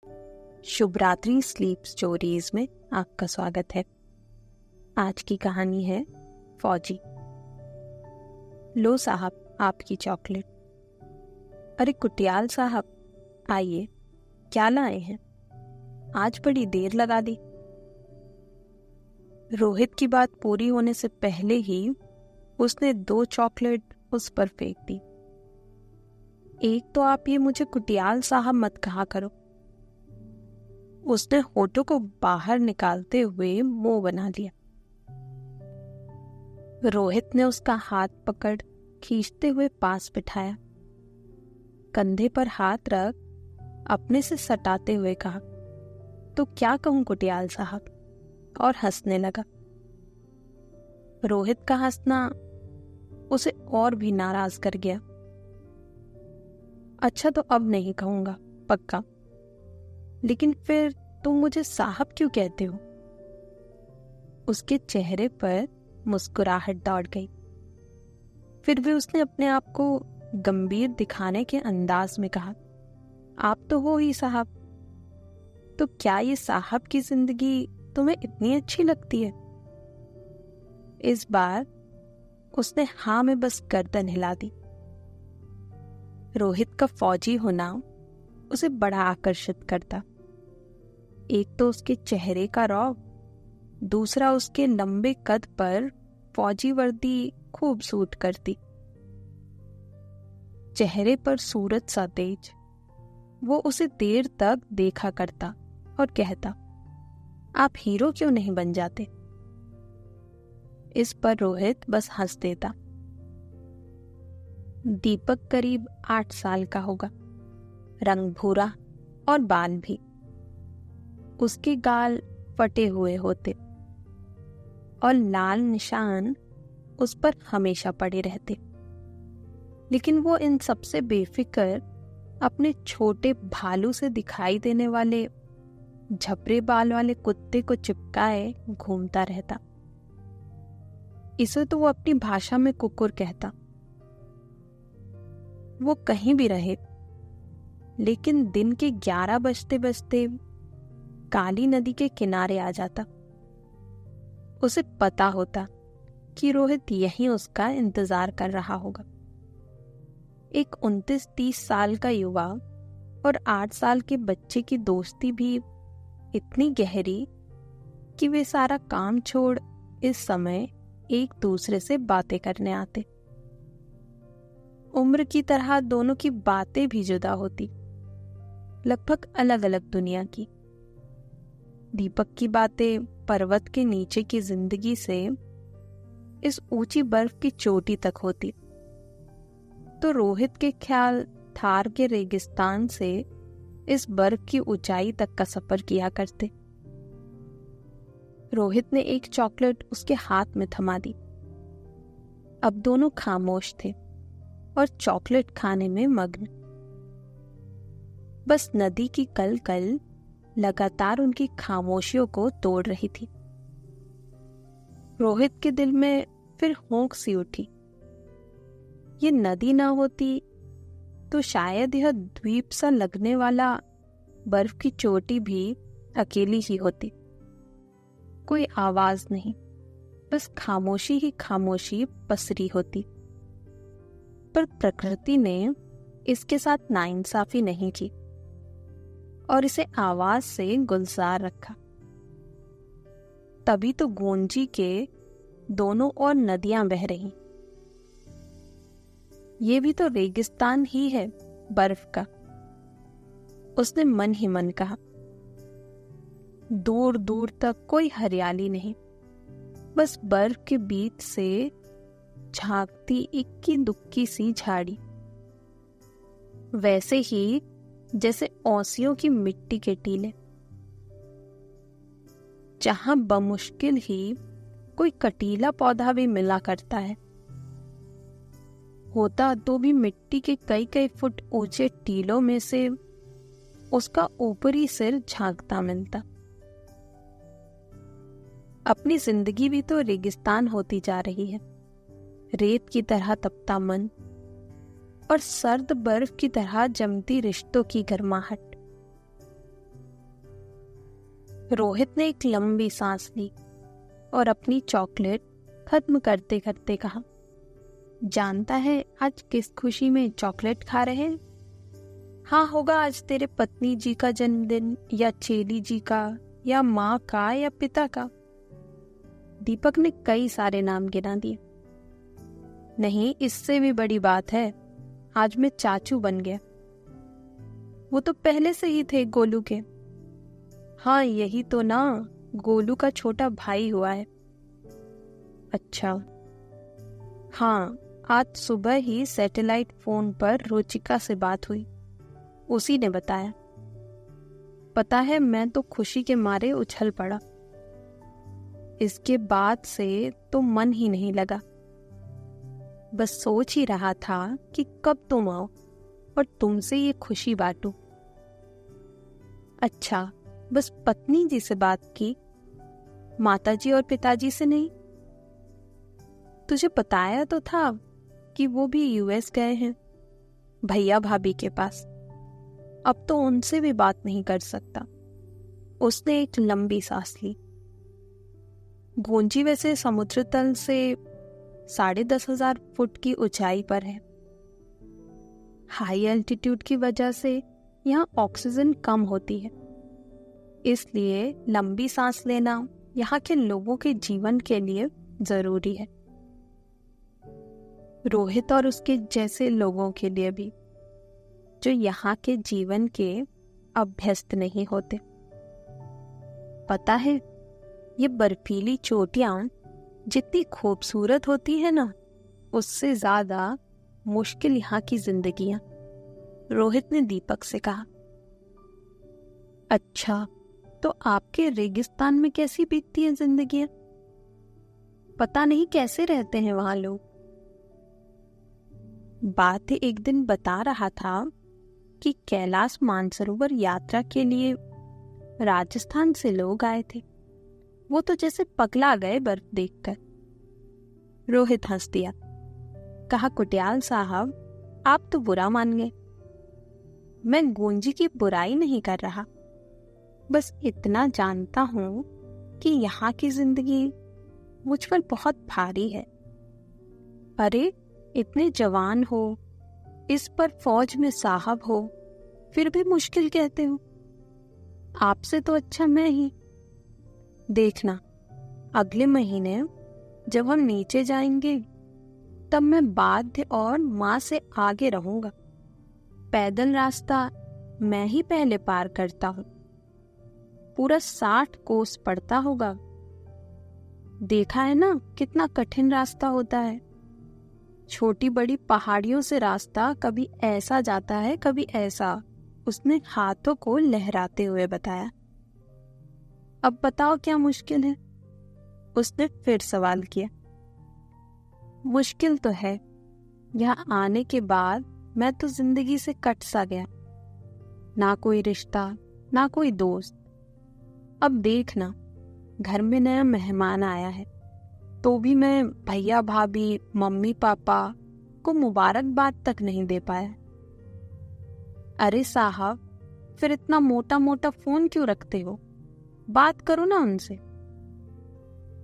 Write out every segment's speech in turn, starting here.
शुभ रात्रि sleep stories में आपका स्वागत है। आज की कहानी है फौजी। लो साहब आपकी चॉकलेट। अरे कुटियाल साहब, आइए, क्या लाए हैं? आज बड़ी देर लगा दी। रोहित की बात पूरी होने से पहले ही उसने 2 चॉकलेट उस पर फेंक दी। एक तो आप ये मुझे कुटियाल साहब मत कहा करो। उसने होठों को बाहर निकालते हुए मुंह बना लिया। रोहित ने उसका हाथ पकड़ खींचते हुए पास बिठाया, कंधे पर हाथ रख अपने से सटाते हुए कहा, तो क्या कहूं कुटियाल साहब, और हंसने लगा। रोहित का हंसना उसे और भी नाराज कर गया। अच्छा, तो अब नहीं कहूंगा, पक्का। लेकिन फिर तुम मुझे साहब क्यों कहते हो? उसके चेहरे पर मुस्कुराहट दौड़ गई। फिर भी उसने अपने आप को गंभीर दिखाने के अंदाज में कहा, आप तो हो ही साहब। तो क्या ये साहब की जिंदगी तुम्हें इतनी अच्छी लगती है? इस बार उसने हाँ में बस गर्दन हिला दी। रोहित का फौजी होना उसे बड़ा आकर्षित करता। एक तो उसके चेहरे का रौब, दूसरा उसके लंबे कद पर फौजी वर्दी खूब सूट करती। चेहरे पर सूरज सा तेज। वो उसे देर तक देखा करता और कहता, आप हीरो क्यों नहीं बन जाते? इस पर रोहित बस हंस देता। दीपक करीब 8 साल का होगा, रंग भूरा और बाल भी। उसके गाल फटे हुए होते और लाल निशान उस पर हमेशा पड़े रहते। लेकिन वो इन सबसे बेफिक्र अपने छोटे भालू से दिखाई देने वाले झपरे बाल वाले कुत्ते को चिपकाए घूमता रहता। इसे तो वो अपनी भाषा में कुकुर कहता। वो कहीं भी रहे, लेकिन दिन के 11 बजते बजते काली नदी के किनारे आ जाता। उसे पता होता कि रोहित यहीं उसका इंतजार कर रहा होगा। एक 29-30 साल का युवा और 8 साल के बच्चे की दोस्ती भी इतनी गहरी कि वे सारा काम छोड़ इस समय एक दूसरे से बातें करने आते। उम्र की तरह दोनों की बातें भी जुदा होती, लगभग अलग अलग दुनिया की। दीपक की बातें पर्वत के नीचे की जिंदगी से इस ऊंची बर्फ की चोटी तक होती, तो रोहित के ख्याल थार के रेगिस्तान से इस बर्फ की ऊंचाई तक का सफर किया करते। रोहित ने एक चॉकलेट उसके हाथ में थमा दी। अब दोनों खामोश थे और चॉकलेट खाने में मग्न। बस नदी की कल-कल लगातार उनकी खामोशियों को तोड़ रही थी। रोहित के दिल में फिर होंक सी उठी। ये नदी ना होती तो शायद यह द्वीप सा लगने वाला बर्फ की चोटी भी अकेली ही होती। कोई आवाज नहीं, बस खामोशी ही खामोशी पसरी होती। पर प्रकृति ने इसके साथ नाइंसाफी नहीं की और इसे आवाज से गुलजार रखा। तभी तो गोंजी के दोनों ओर नदियां बह रही। ये भी तो रेगिस्तान ही है, बर्फ का, उसने मन ही मन कहा। दूर दूर तक कोई हरियाली नहीं, बस बर्फ के बीच से झांकती इक्की दुक्की सी झाड़ी, वैसे ही जैसे औसियों की मिट्टी के टीले, जहां बमुश्किल ही कोई कटीला पौधा भी मिला करता है। होता तो भी मिट्टी के कई कई फुट ऊंचे टीलों में से उसका ऊपरी सिर झांकता मिलता। अपनी जिंदगी भी तो रेगिस्तान होती जा रही है, रेत की तरह तपता मन और सर्द बर्फ की तरह जमती रिश्तों की गर्माहट। रोहित ने एक लंबी सांस ली और अपनी चॉकलेट खत्म करते करते कहा, जानता है आज किस खुशी में चॉकलेट खा रहे हैं? हाँ, होगा आज तेरे पत्नी जी का जन्मदिन, या चेली जी का, या माँ का, या पिता का। दीपक ने कई सारे नाम गिना दिए। नहीं, इससे भी बड़ी बात है, आज मैं चाचू बन गया। वो तो पहले से ही थे गोलू के। हाँ यही तो ना, गोलू का छोटा भाई हुआ है। अच्छा। हाँ, आज सुबह ही सैटेलाइट फोन पर रुचिका से बात हुई, उसी ने बताया। पता है, मैं तो खुशी के मारे उछल पड़ा। इसके बाद से तो मन ही नहीं लगा, बस सोच ही रहा था कि कब तुम आओ और तुमसे ये खुशी बांटूं। अच्छा, बस पत्नी जी से बात की, माताजी और पिताजी से नहीं? तुझे बताया तो था कि वो भी यूएस गए हैं भैया भाभी के पास। अब तो उनसे भी बात नहीं कर सकता। उसने एक लंबी सांस ली। गोंजी वैसे समुद्र तल से 10,500 फुट की ऊंचाई पर है। हाई एल्टीट्यूड की वजह से यहाँ ऑक्सीजन कम होती है, इसलिए लंबी सांस लेना यहाँ के लोगों के जीवन के लिए जरूरी है। रोहित और उसके जैसे लोगों के लिए भी, जो यहाँ के जीवन के अभ्यस्त नहीं होते। पता है, ये बर्फीली चोटियां जितनी खूबसूरत होती है ना, उससे ज्यादा मुश्किल यहाँ की जिंदगियां, रोहित ने दीपक से कहा। अच्छा, तो आपके रेगिस्तान में कैसी बीतती है जिंदगियां? पता नहीं कैसे रहते हैं वहां लोग। बात एक दिन बता रहा था कि कैलाश मानसरोवर यात्रा के लिए राजस्थान से लोग आए थे। वो तो जैसे पगला गए बर्फ देखकर। रोहित हंस दिया, कहा, कुटियाल साहब, आप तो बुरा मान गए। मैं गोंजी की बुराई नहीं कर रहा, बस इतना जानता हूं कि यहाँ की जिंदगी मुझ पर बहुत भारी है। अरे, इतने जवान हो, इस पर फौज में साहब हो, फिर भी मुश्किल कहते हो। आपसे तो अच्छा मैं ही। देखना, अगले महीने जब हम नीचे जाएंगे तब मैं बाध्य और माँ से आगे रहूंगा। पैदल रास्ता मैं ही पहले पार करता हूँ। पूरा 60 कोस पड़ता होगा। देखा है ना कितना कठिन रास्ता होता है। छोटी बड़ी पहाड़ियों से रास्ता कभी ऐसा जाता है, कभी ऐसा, उसने हाथों को लहराते हुए बताया। अब बताओ क्या मुश्किल है? उसने फिर सवाल किया। मुश्किल तो है, यहाँ आने के बाद मैं तो जिंदगी से कट सा गया। ना कोई रिश्ता, ना कोई दोस्त। अब देखना, घर में नया मेहमान आया है, तो भी मैं भैया भाभी, मम्मी पापा को मुबारकबाद तक नहीं दे पाया। अरे साहब, फिर इतना मोटा मोटा फोन क्यों रखते हो? बात करो ना उनसे।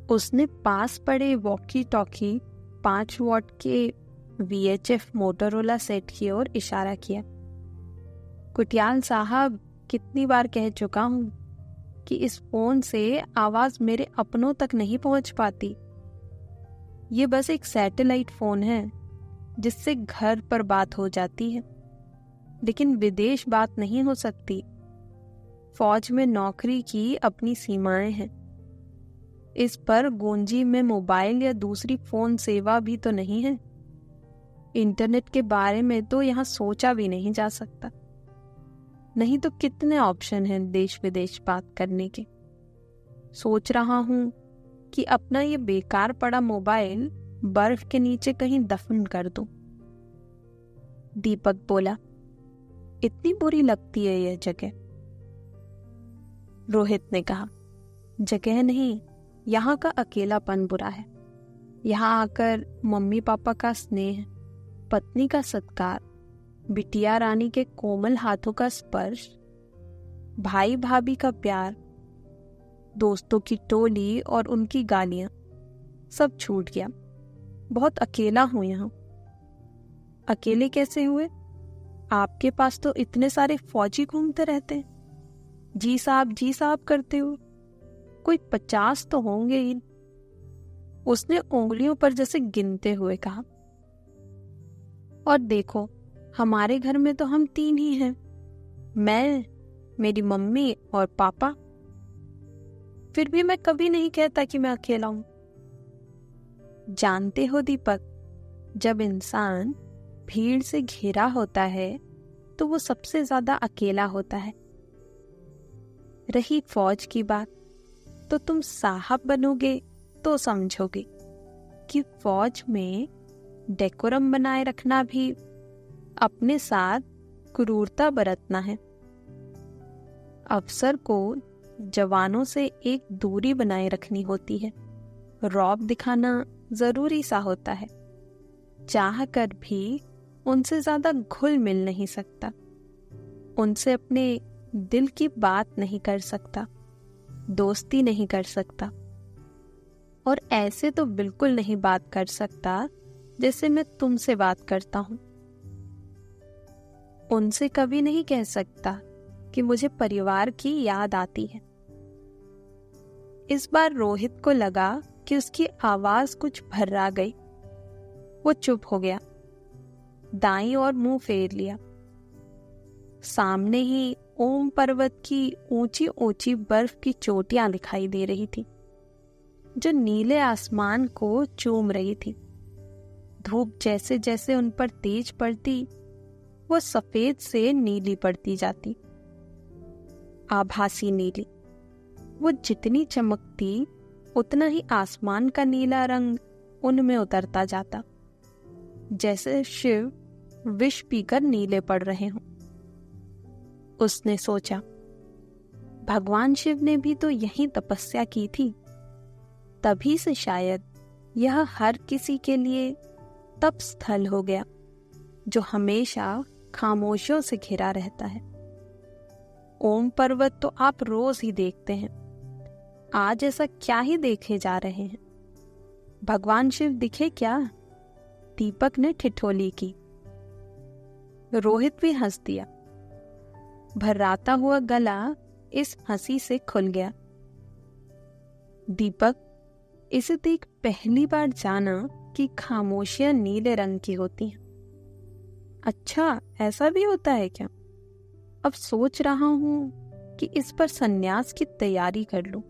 उसने पास पड़े वॉकी टॉकी 5 वॉट के VHF मोटोरोला सेट की ओर इशारा किया। कुटियाल साहब, कितनी बार कह चुका हूं कि इस फोन से आवाज मेरे अपनों तक नहीं पहुंच पाती। ये बस एक सैटेलाइट फोन है जिससे घर पर बात हो जाती है, लेकिन विदेश बात नहीं हो सकती। फौज में नौकरी की अपनी सीमाएं हैं। इस पर गोंजी में मोबाइल या दूसरी फोन सेवा भी तो नहीं है। इंटरनेट के बारे में तो यहाँ सोचा भी नहीं जा सकता। नहीं तो कितने ऑप्शन हैं देश विदेश बात करने के। सोच रहा हूँ कि अपना ये बेकार पड़ा मोबाइल बर्फ के नीचे कहीं दफन कर दूं। दीपक बोला, इतनी बुरी लगती है यह जगह? रोहित ने कहा, जगह नहीं, यहाँ का अकेलापन बुरा है। यहाँ आकर मम्मी पापा का स्नेह, पत्नी का सत्कार, बिटिया रानी के कोमल हाथों का स्पर्श, भाई भाभी का प्यार, दोस्तों की टोली और उनकी गालियां, सब छूट गया। बहुत अकेला हूं यहाँ। अकेले कैसे हुए? आपके पास तो इतने सारे फौजी घूमते रहते हैं, जी साहब करते हो। कोई 50 तो होंगे ही। उसने उंगलियों पर जैसे गिनते हुए कहा। और देखो, हमारे घर में तो हम 3 ही हैं, मैं, मेरी मम्मी और पापा। फिर भी मैं कभी नहीं कहता कि मैं अकेला हूं। जानते हो दीपक, जब इंसान भीड़ से घिरा होता है तो वो सबसे ज्यादा अकेला होता है। रही फौज की बात, तो तुम साहब बनोगे तो समझोगे कि फौज में डेकोरम बनाए रखना भी अपने साथ क्रूरता बरतना है। अफसर को जवानों से एक दूरी बनाए रखनी होती है। रौब दिखाना जरूरी सा होता है। चाह कर भी उनसे ज्यादा घुल मिल नहीं सकता, उनसे अपने दिल की बात नहीं कर सकता, दोस्ती नहीं कर सकता, और ऐसे तो बिल्कुल नहीं बात कर सकता जैसे मैं तुमसे बात करता हूं। उनसे कभी नहीं कह सकता कि मुझे परिवार की याद आती है। इस बार रोहित को लगा कि उसकी आवाज कुछ भर्रा गई। वो चुप हो गया, दाईं ओर मुंह फेर लिया। सामने ही ओम पर्वत की ऊंची ऊंची बर्फ की चोटियां दिखाई दे रही थी, जो नीले आसमान को चूम रही थी। धूप जैसे जैसे उन पर तेज पड़ती, वो सफेद से नीली पड़ती जाती, आभासी नीली। वो जितनी चमकती, उतना ही आसमान का नीला रंग उनमें उतरता जाता, जैसे शिव विष पीकर नीले पड़ रहे हों। उसने सोचा, भगवान शिव ने भी तो यही तपस्या की थी, तभी से शायद यह हर किसी के लिए तप स्थल हो गया, जो हमेशा खामोशियों से घिरा रहता है। ओम पर्वत तो आप रोज ही देखते हैं, आज ऐसा क्या ही देखे जा रहे हैं? भगवान शिव दिखे क्या? दीपक ने ठिठोली की। रोहित भी हंस दिया। भर्राता हुआ गला इस हंसी से खुल गया। दीपक, इसे देख पहली बार जाना कि खामोशियां नीले रंग की होती हैं। अच्छा, ऐसा भी होता है क्या? अब सोच रहा हूं कि इस पर संन्यास की तैयारी कर लूं।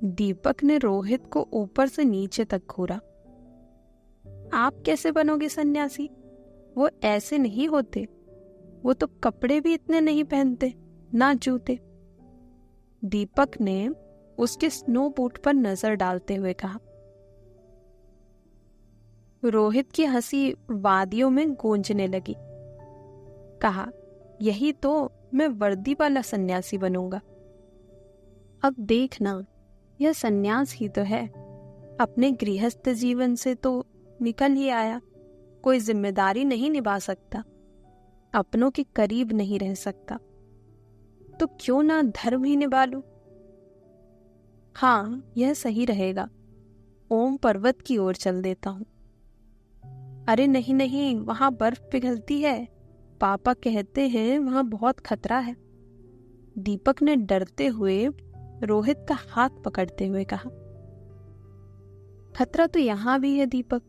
दीपक ने रोहित को ऊपर से नीचे तक घूरा। आप कैसे बनोगे सन्यासी? वो ऐसे नहीं होते, वो तो कपड़े भी इतने नहीं पहनते, ना जूते। दीपक ने उसके स्नो बूट पर नजर डालते हुए कहा। रोहित की हंसी वादियों में गूंजने लगी। कहा, यही तो मैं वर्दी वाला सन्यासी बनूंगा। अब देखना, यह सन्यास ही तो है। अपने गृहस्थ जीवन से तो निकल ही आया, कोई जिम्मेदारी नहीं निभा सकता, अपनों के करीब नहीं रह सकता, तो क्यों ना धर्म ही निभा लूं? हाँ, यह सही रहेगा। ओम पर्वत की ओर चल देता हूं। अरे नहीं नहीं, वहां बर्फ पिघलती है, पापा कहते हैं वहां बहुत खतरा है। दीपक ने डरते हुए रोहित का हाथ पकड़ते हुए कहा। खतरा तो यहां भी है दीपक।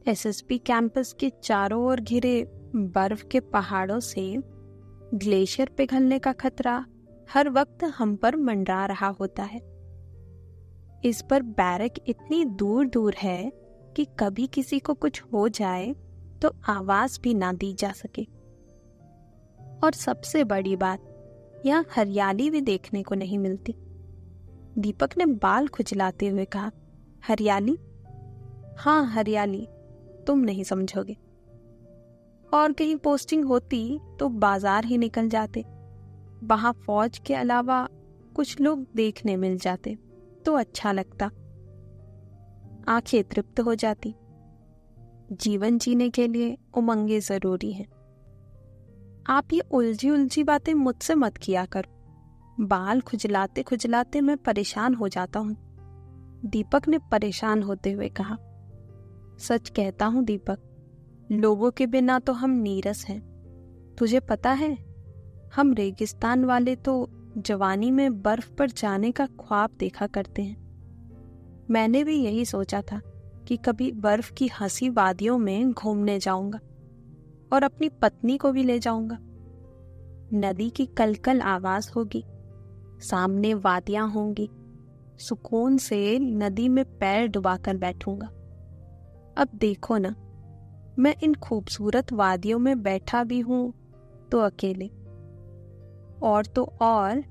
एसएसपी कैंपस के चारों ओर घिरे बर्फ के पहाड़ों से ग्लेशियर पिघलने का खतरा हर वक्त हम पर मंडरा रहा होता है। इस पर बैरक इतनी दूर दूर है कि कभी किसी को कुछ हो जाए तो आवाज भी ना दी जा सके। और सबसे बड़ी बात, यहाँ हरियाली भी देखने को नहीं मिलती। दीपक ने बाल खुजलाते हुए कहा। हरियाली? हाँ, हरियाली, तुम नहीं समझोगे। और कहीं पोस्टिंग होती तो बाजार ही निकल जाते, वहां फौज के अलावा कुछ लोग देखने मिल जाते तो अच्छा लगता, आंखें तृप्त हो जाती। जीवन जीने के लिए उमंगे जरूरी हैं। आप ये उलझी उलझी बातें मुझसे मत किया करो, बाल खुजलाते खुजलाते मैं परेशान हो जाता हूँ, दीपक ने परेशान होते हुए कहा। सच कहता हूँ दीपक, लोगों के बिना तो हम नीरस हैं। तुझे पता है, हम रेगिस्तान वाले तो जवानी में बर्फ पर जाने का ख्वाब देखा करते हैं। मैंने भी यही सोचा था कि कभी बर्फ की हंसी वादियों में घूमने जाऊंगा और अपनी पत्नी को भी ले जाऊंगा। नदी की कलकल आवाज होगी, सामने वादियां होंगी, सुकून से नदी में पैर डुबाकर बैठूंगा। अब देखो ना, मैं इन खूबसूरत वादियों में बैठा भी हूं तो अकेले, और तो और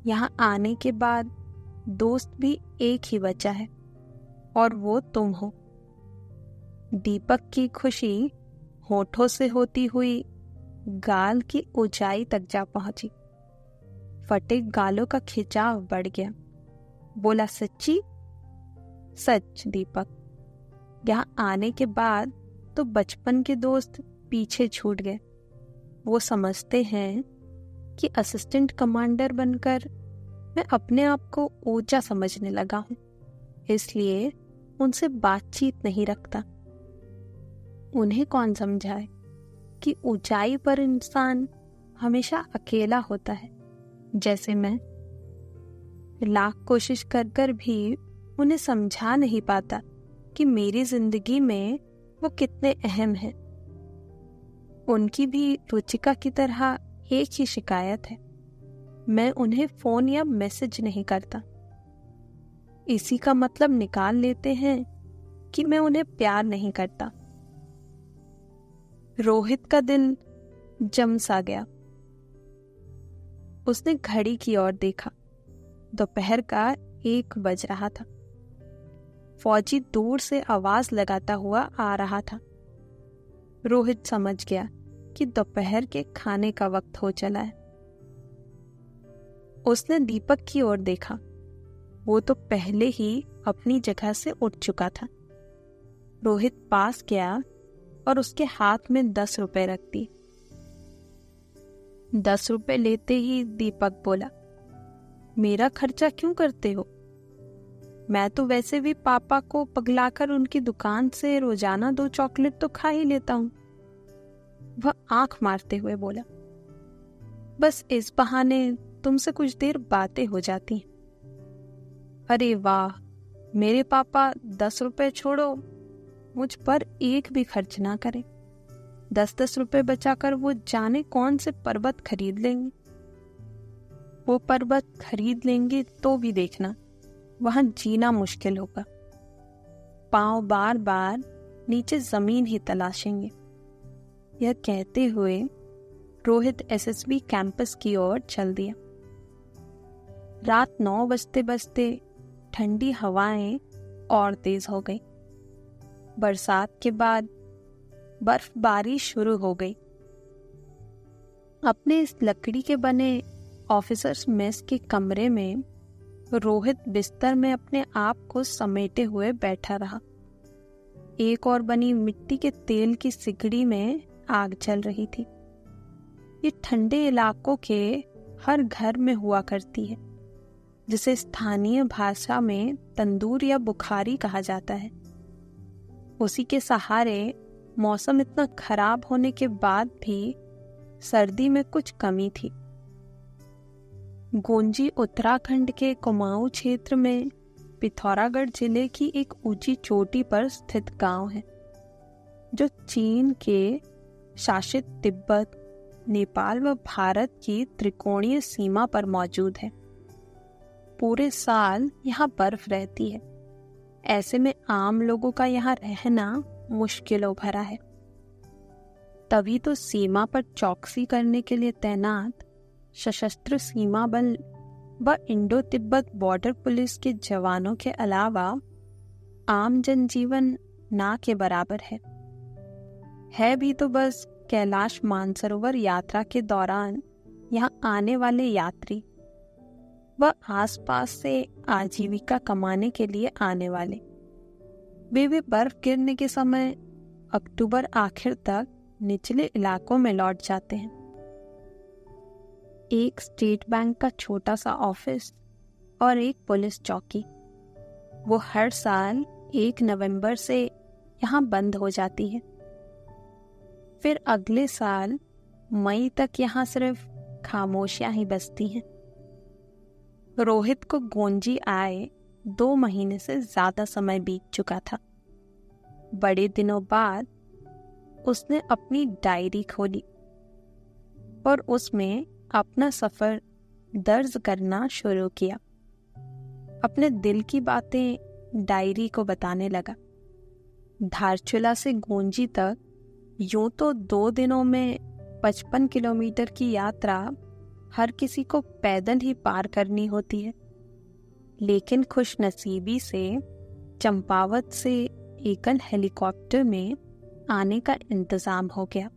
यहाँ आने के बाद दोस्त भी एक ही बचा है, और वो तुम हो। दीपक की खुशी होठों से होती हुई गाल की ऊंचाई तक जा पहुंची। फटे गालों का खिंचाव बढ़ गया। बोला, सच्ची? सच दीपक, यहाँ आने के बाद तो बचपन के दोस्त पीछे छूट गए। वो समझते हैं कि असिस्टेंट कमांडर बनकर मैं अपने आप को ऊंचा समझने लगा हूँ, इसलिए उनसे बातचीत नहीं रखता। उन्हें कौन समझाए कि ऊंचाई पर इंसान हमेशा अकेला होता है, जैसे मैं। लाख कोशिश कर कर भी उन्हें समझा नहीं पाता कि मेरी जिंदगी में वो कितने अहम हैं। उनकी भी रुचिका की तरह एक ही शिकायत है, मैं उन्हें फोन या मैसेज नहीं करता। इसी का मतलब निकाल लेते हैं कि मैं उन्हें प्यार नहीं करता। रोहित का दिल जम सा गया। उसने घड़ी की ओर देखा। दोपहर का 1 बज रहा था। फौजी दूर से आवाज लगाता हुआ आ रहा था। रोहित समझ गया कि दोपहर के खाने का वक्त हो चला है। उसने दीपक की ओर देखा। वो तो पहले ही अपनी जगह से उठ चुका था। रोहित पास गया और उसके हाथ में 10 रुपए रख दिए। 10 रुपए लेते ही दीपक बोला, मेरा खर्चा क्यों करते हो? मैं तो वैसे भी पापा को पगलाकर उनकी दुकान से रोजाना 2 चॉकलेट तो खा ही लेता हूं। वह आंख मारते हुए बोला, बस इस बहाने तुमसे कुछ देर बातें हो जाती हैं। अरे वाह, मेरे पापा 10 रुपए छोड़ो, मुझ पर एक भी खर्च ना करें। 10-10 रुपए बचाकर वो जाने कौन से पर्वत खरीद लेंगे। वो पर्वत खरीद लेंगे तो भी देखना, वहां जीना मुश्किल होगा। पांव बार बार नीचे जमीन ही तलाशेंगे। यह कहते हुए रोहित एसएसबी कैंपस की ओर चल दिया। रात 9 बजते बजते ठंडी हवाएं और तेज हो गई। बरसात के बाद बर्फबारी शुरू हो गई। अपने इस लकड़ी के बने ऑफिसर्स मेस के कमरे में रोहित बिस्तर में अपने आप को समेटे हुए बैठा रहा। एक और बनी मिट्टी के तेल की सिगड़ी में आग चल रही थी। ये ठंडे इलाकों के हर घर में हुआ करती है, जिसे स्थानीय भाषा में तंदूर या बुखारी कहा जाता है। उसी के सहारे मौसम इतना खराब होने के बाद भी सर्दी में कुछ कमी थी। गोंजी उत्तराखंड के कुमाऊं क्षेत्र में पिथौरागढ़ जिले की एक ऊंची चोटी पर स्थित गांव है, जो चीन के शासित तिब्बत, नेपाल व भारत की त्रिकोणीय सीमा पर मौजूद है। पूरे साल यहाँ बर्फ रहती है। ऐसे में आम लोगों का यहाँ रहना मुश्किलों भरा है। तभी तो सीमा पर चौकसी करने के लिए तैनात सशस्त्र सीमा बल व इंडो तिब्बत बॉर्डर पुलिस के जवानों के अलावा आम जनजीवन ना के बराबर है भी तो बस कैलाश मानसरोवर यात्रा के दौरान यहाँ आने वाले यात्री व आसपास से आजीविका कमाने के लिए आने वाले। वे बर्फ गिरने के समय अक्टूबर आखिर तक निचले इलाकों में लौट जाते हैं। एक स्टेट बैंक का छोटा सा ऑफिस और एक पुलिस चौकी। वो हर साल 1 नवंबर से यहाँ बंद हो जाती है। फिर अगले साल मई तक यहाँ सिर्फ खामोशियां ही बसती हैं। रोहित को गोंजी आए 2 महीने से ज्यादा समय बीत चुका था। बड़े दिनों बाद उसने अपनी डायरी खोली और उसमें अपना सफर दर्ज करना शुरू किया। अपने दिल की बातें डायरी को बताने लगा। धारचूला से गोंजी तक यूं तो 2 दिनों में 55 किलोमीटर की यात्रा हर किसी को पैदल ही पार करनी होती है, लेकिन खुशनसीबी से चंपावत से एकल हेलीकॉप्टर में आने का इंतजाम हो गया।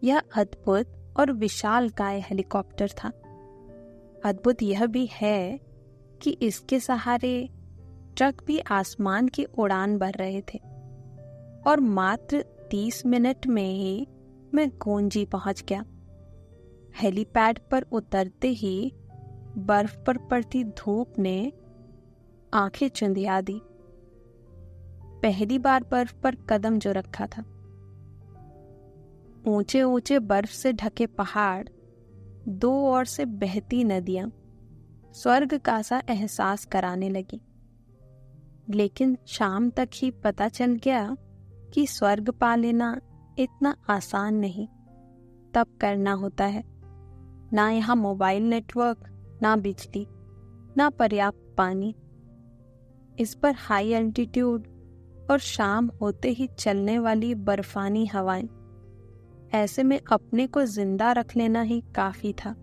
यह अद्भुत और विशालकाय हेलीकॉप्टर था। अद्भुत यह भी है कि इसके सहारे ट्रक भी आसमान की उड़ान भर रहे थे और मात्र 30 मिनट में ही मैं गोंजी पहुंच गया। हेलीपैड पर उतरते ही बर्फ पर पड़ती धूप ने आंखें चुंधिया दी। पहली बार बर्फ पर कदम जो रखा था। ऊंचे ऊंचे बर्फ से ढके पहाड़, 2 ओर से बहती नदियां स्वर्ग का सा एहसास कराने लगी। लेकिन शाम तक ही पता चल गया कि स्वर्ग पा लेना इतना आसान नहीं। तब करना होता है। ना यहाँ मोबाइल नेटवर्क, ना बिजली, ना पर्याप्त पानी। इस पर हाई एल्टीट्यूड और शाम होते ही चलने वाली बर्फानी हवाएं। ऐसे में अपने को जिंदा रख लेना ही काफी था।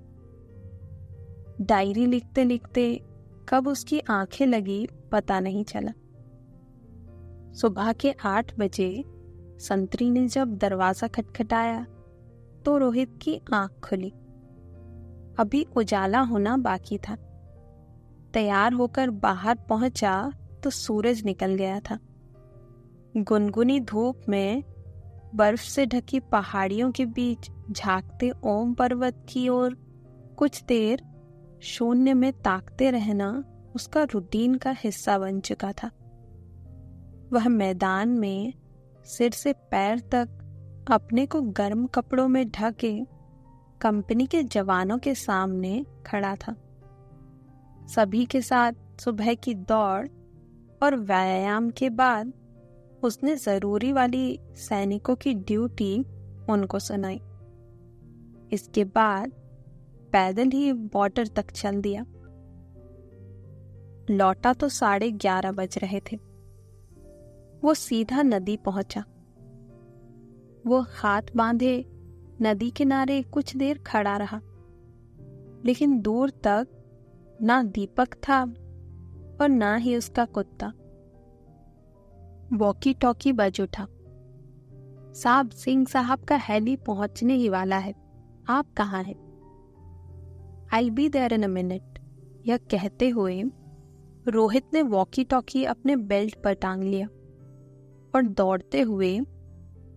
डायरी लिखते लिखते कब उसकी आंखें लगी पता नहीं चला। सुबह के 8 बजे संतरी ने जब दरवाजा खटखटाया तो रोहित की आंख खुली। अभी उजाला होना बाकी था। तैयार होकर बाहर पहुंचा तो सूरज निकल गया था। गुनगुनी धूप में बर्फ से ढकी पहाड़ियों के बीच झांकते ओम पर्वत की ओर कुछ देर शून्य में ताकते रहना उसका रूटीन का हिस्सा बन चुका था। वह मैदान में सिर से पैर तक अपने को गर्म कपड़ों में ढके कंपनी के जवानों के सामने खड़ा था। सभी के साथ सुबह की दौड़ और व्यायाम के बाद उसने जरूरी वाली सैनिकों की ड्यूटी उनको सुनाई। इसके बाद पैदल ही बॉर्डर तक चल दिया। लौटा तो 11:30 बज रहे थे। वो सीधा नदी पहुंचा। वो हाथ बांधे नदी किनारे कुछ देर खड़ा रहा, लेकिन दूर तक ना दीपक था और ना ही उसका कुत्ता। वॉकी टॉकी बज उठा। साहब, सिंह साहब का हेली पहुंचने ही वाला है, आप कहाँ हैं? I'll be there in a minute। यह कहते हुए रोहित ने वॉकी टॉकी अपने बेल्ट पर टांग लिया और दौड़ते हुए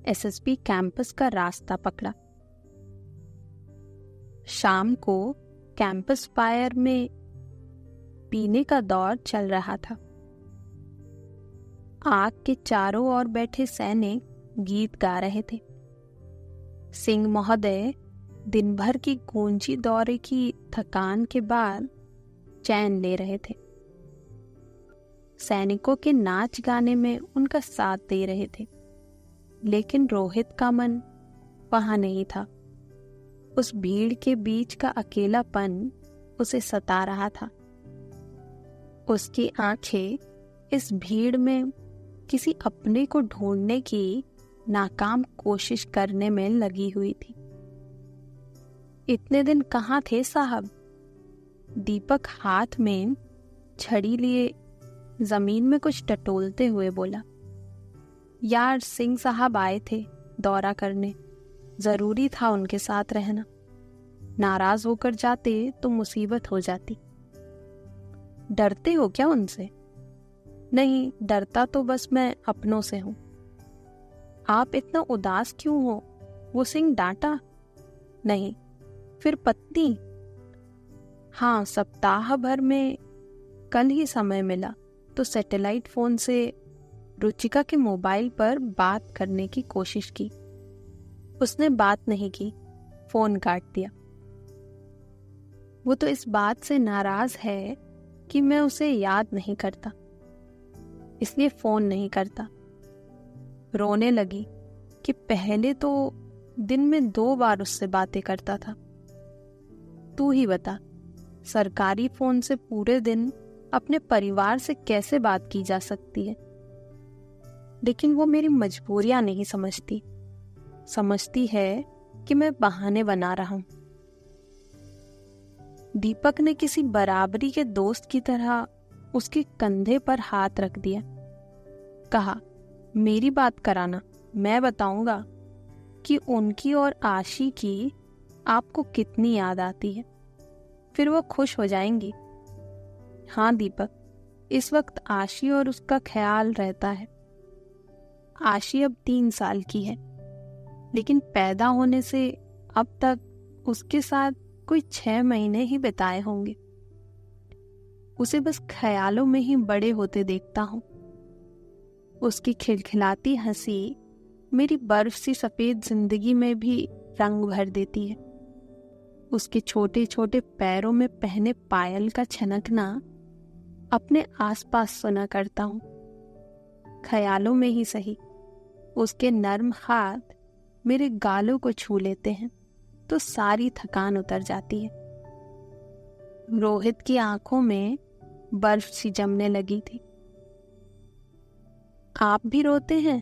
एसएसबी कैंपस का रास्ता पकड़ा। शाम को कैंपस फायर में पीने का दौर चल रहा था। आग के चारों ओर बैठे सैनिक गीत गा रहे थे। सिंह महोदय दिन भर की गूंजी दौरे की थकान के बाद चैन ले रहे थे। सैनिकों के नाच गाने में उनका साथ दे रहे थे, लेकिन रोहित का मन वहां नहीं था। उस भीड़ के बीच का अकेलापन उसे सता रहा था। उसकी आंखें इस भीड़ में किसी अपने को ढूंढने की नाकाम कोशिश करने में लगी हुई थी। इतने दिन कहाँ थे साहब? दीपक हाथ में छड़ी लिए जमीन में कुछ टटोलते हुए बोला। यार, सिंह साहब आए थे दौरा करने, जरूरी था उनके साथ रहना। नाराज होकर जाते तो मुसीबत हो जाती। डरते हो क्या उनसे? नहीं, डरता तो बस मैं अपनों से हूं। आप इतना उदास क्यों हो? वो सिंह डांटा। नहीं, फिर पत्नी? हाँ, सप्ताह भर में कल ही समय मिला तो सैटेलाइट फोन से रुचिका के मोबाइल पर बात करने की कोशिश की। उसने बात नहीं की, फोन काट दिया। वो तो इस बात से नाराज है कि मैं उसे याद नहीं करता, इसलिए फोन नहीं करता। रोने लगी कि पहले तो दिन में 2 बार उससे बातें करता था। तू ही बता, सरकारी फोन से पूरे दिन अपने परिवार से कैसे बात की जा सकती है? लेकिन वो मेरी मजबूरियां नहीं समझती। समझती है कि मैं बहाने बना रहा हूं। दीपक ने किसी बराबरी के दोस्त की तरह उसके कंधे पर हाथ रख दिया। कहा, मेरी बात कराना, मैं बताऊंगा कि उनकी और आशी की आपको कितनी याद आती है। फिर वो खुश हो जाएंगी। हाँ दीपक, इस वक्त आशी और उसका ख्याल रहता है। आशी अब 3 साल की है, लेकिन पैदा होने से अब तक उसके साथ कोई 6 महीने ही बिताए होंगे। उसे बस ख्यालों में ही बड़े होते देखता हूं। उसकी खिलखिलाती हंसी मेरी बर्फ सी सफेद जिंदगी में भी रंग भर देती है। उसके छोटे छोटे पैरों में पहने पायल का छनकना अपने आसपास सुना करता हूं। ख्यालों में ही सही, उसके नर्म हाथ मेरे गालों को छू लेते हैं तो सारी थकान उतर जाती है। रोहित की आंखों में बर्फ सी जमने लगी थी। आप भी रोते हैं?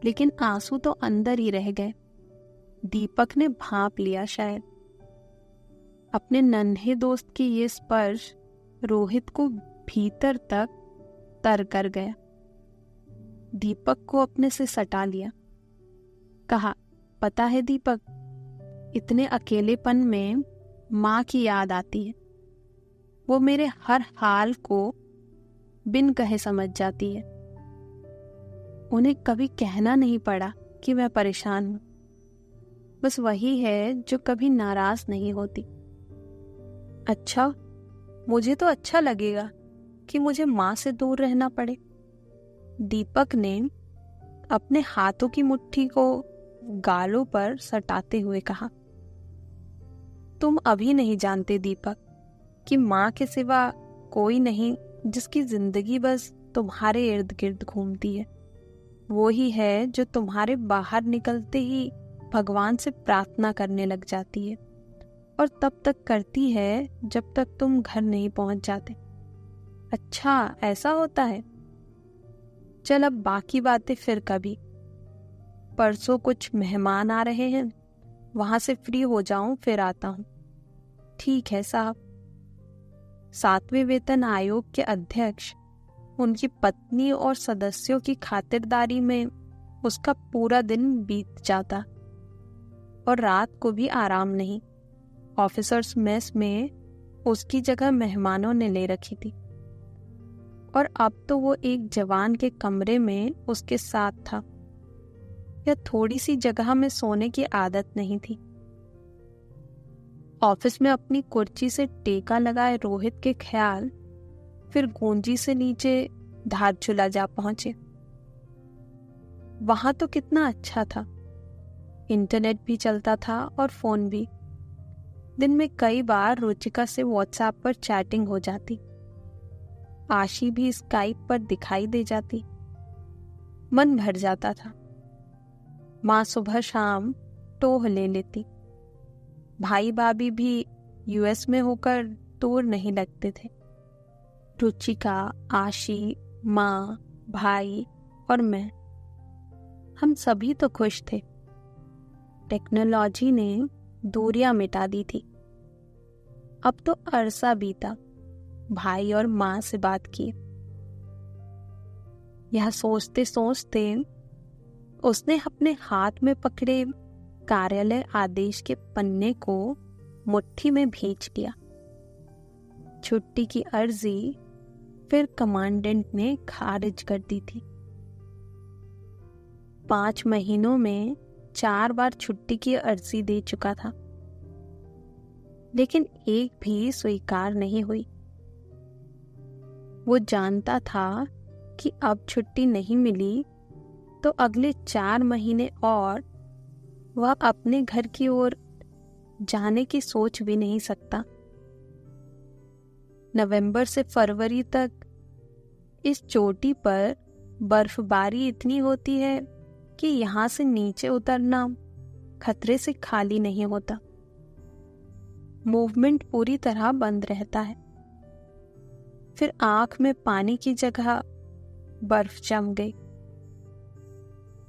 लेकिन आंसू तो अंदर ही रह गए। दीपक ने भांप लिया शायद। अपने नन्हे दोस्त की ये स्पर्श रोहित को भीतर तक तर कर गया। दीपक को अपने से सटा लिया। कहा, पता है दीपक, इतने अकेलेपन में माँ की याद आती है। वो मेरे हर हाल को बिन कहे समझ जाती है। उन्हें कभी कहना नहीं पड़ा कि मैं परेशान हूं। बस वही है जो कभी नाराज नहीं होती। अच्छा, मुझे तो अच्छा लगेगा कि मुझे माँ से दूर रहना पड़े। दीपक ने अपने हाथों की मुट्ठी को गालों पर सटाते हुए कहा, तुम अभी नहीं जानते दीपक कि माँ के सिवा कोई नहीं जिसकी जिंदगी बस तुम्हारे इर्द गिर्द घूमती है। वो ही है जो तुम्हारे बाहर निकलते ही भगवान से प्रार्थना करने लग जाती है, और तब तक करती है जब तक तुम घर नहीं पहुंच जाते। अच्छा, ऐसा होता है? चल, अब बाकी बातें फिर कभी। परसों कुछ मेहमान आ रहे हैं, वहां से फ्री हो जाऊं फिर आता हूं। ठीक है साहब। 7वें वेतन आयोग के अध्यक्ष, उनकी पत्नी और सदस्यों की खातिरदारी में उसका पूरा दिन बीत जाता, और रात को भी आराम नहीं। ऑफिसर्स मेस में उसकी जगह मेहमानों ने ले रखी थी, और अब तो वो एक जवान के कमरे में उसके साथ था। या थोड़ी सी जगह में सोने की आदत नहीं थी। ऑफिस में अपनी कुर्सी से टेका लगाए रोहित के ख्याल फिर गूंजी से नीचे धारचूला जा पहुंचे। वहां तो कितना अच्छा था। इंटरनेट भी चलता था और फोन भी। दिन में कई बार रुचिका से व्हाट्सएप पर चैटिंग हो जाती। आशी भी स्काइप पर दिखाई दे जाती। मन भर जाता था। माँ सुबह शाम टोह ले लेती। भाई भाभी भी यूएस में होकर दूर नहीं लगते थे। रुचिका, आशी, माँ, भाई और मैं, हम सभी तो खुश थे। टेक्नोलॉजी ने दूरियां मिटा दी थी। अब तो अरसा बीता भाई और माँ से बात किए। यह सोचते सोचते उसने अपने हाथ में पकड़े कार्यालय आदेश के पन्ने को मुट्ठी में भींच लिया। छुट्टी की अर्जी फिर कमांडेंट ने खारिज कर दी थी। 5 महीनों में 4 बार छुट्टी की अर्जी दे चुका था। लेकिन एक भी स्वीकार नहीं हुई। वो जानता था कि अब छुट्टी नहीं मिली तो अगले 4 महीने और वह अपने घर की ओर जाने की सोच भी नहीं सकता। नवंबर से फरवरी तक इस चोटी पर बर्फबारी इतनी होती है कि यहाँ से नीचे उतरना खतरे से खाली नहीं होता। मूवमेंट पूरी तरह बंद रहता है। फिर आंख में पानी की जगह बर्फ जम गई।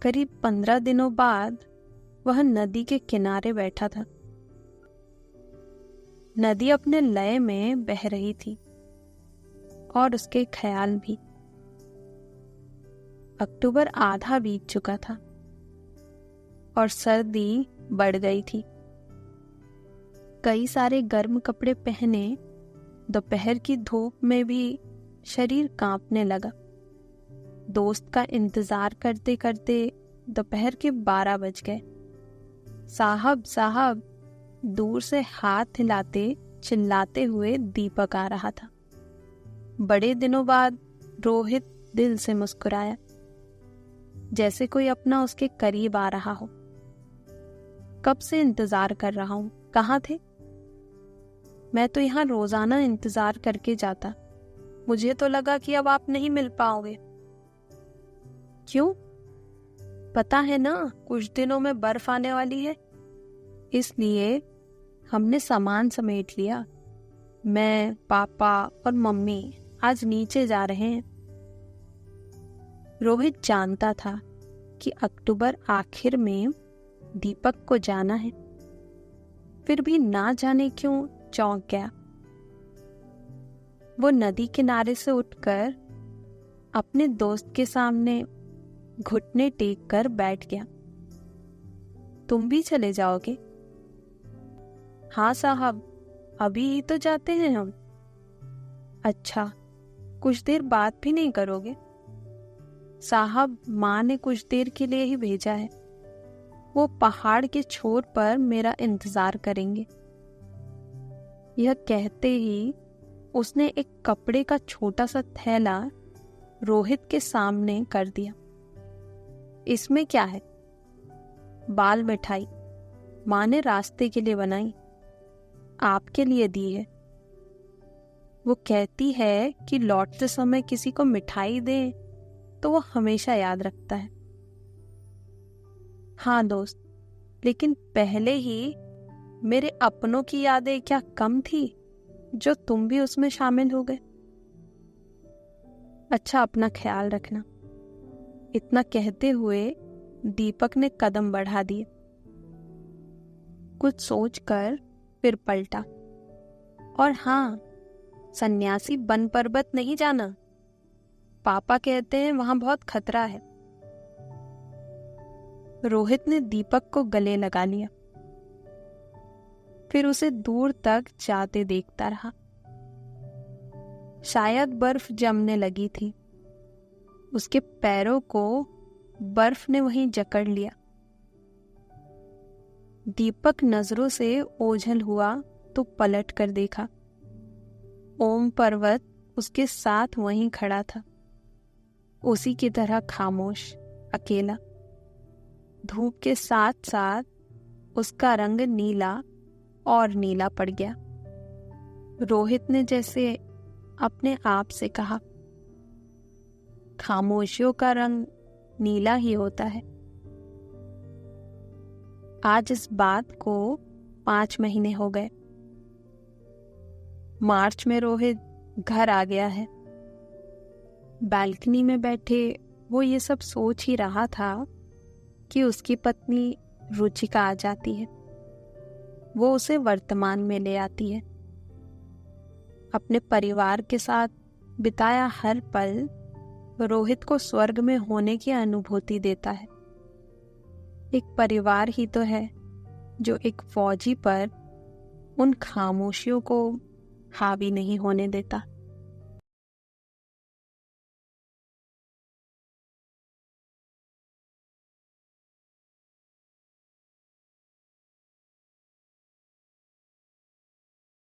करीब 15 दिनों बाद वह नदी के किनारे बैठा था। नदी अपने लय में बह रही थी और उसके ख्याल भी। अक्टूबर आधा बीत चुका था और सर्दी बढ़ गई थी। कई सारे गर्म कपड़े पहने दोपहर की धूप में भी शरीर कांपने लगा। दोस्त का इंतजार करते करते दोपहर के 12 बज गए। साहब साहब दूर से हाथ हिलाते चिल्लाते हुए दीपक आ रहा था। बड़े दिनों बाद रोहित दिल से मुस्कुराया, जैसे कोई अपना उसके करीब आ रहा हो। कब से इंतजार कर रहा हूं, कहाँ थे? मैं तो यहाँ रोजाना इंतजार करके जाता। मुझे तो लगा कि अब आप नहीं मिल पाओगे। क्यों? पता है ना, कुछ दिनों में बर्फ आने वाली है, इसलिए हमने सामान समेट लिया। मैं, पापा और मम्मी आज नीचे जा रहे हैं। रोहित जानता था कि अक्टूबर आखिर में दीपक को जाना है, फिर भी ना जाने क्यों चौंक गया। वो नदी किनारे से उठकर अपने दोस्त के सामने घुटने टेक कर बैठ गया। तुम भी चले जाओगे? हाँ साहब, अभी ही तो जाते हैं हम। अच्छा, कुछ देर बात भी नहीं करोगे? साहब, माँ ने कुछ देर के लिए ही भेजा है। वो पहाड़ के छोर पर मेरा इंतजार करेंगे। यह कहते ही उसने एक कपड़े का छोटा सा थैला रोहित के सामने कर दिया। इसमें क्या है? बाल मिठाई माँ ने रास्ते के लिए बनाई, आपके लिए दी है। वो कहती है कि लौटते समय किसी को मिठाई दे तो वो हमेशा याद रखता है। हाँ दोस्त, लेकिन पहले ही मेरे अपनों की यादें क्या कम थी जो तुम भी उसमें शामिल हो गए? अच्छा, अपना ख्याल रखना। इतना कहते हुए दीपक ने कदम बढ़ा दिए। कुछ सोचकर फिर पलटा, और हाँ, सन्यासी बन पर्वत नहीं जाना। पापा कहते हैं वहां बहुत खतरा है। रोहित ने दीपक को गले लगा लिया, फिर उसे दूर तक जाते देखता रहा। शायद बर्फ जमने लगी थी। उसके पैरों को बर्फ ने वहीं जकड़ लिया। दीपक नजरों से ओझल हुआ तो पलट कर देखा। ओम पर्वत उसके साथ वहीं खड़ा था, उसी की तरह खामोश, अकेला। धूप के साथ साथ उसका रंग नीला और नीला पड़ गया। रोहित ने जैसे अपने आप से कहा, खामोशियों का रंग नीला ही होता है। आज इस बात को 5 महीने हो गए। मार्च में रोहित घर आ गया है। बालकनी में बैठे वो ये सब सोच ही रहा था कि उसकी पत्नी रुचिका आ जाती है। वो उसे वर्तमान में ले आती है। अपने परिवार के साथ बिताया हर पल रोहित को स्वर्ग में होने की अनुभूति देता है। एक परिवार ही तो है जो एक फौजी पर उन खामोशियों को हावी नहीं होने देता।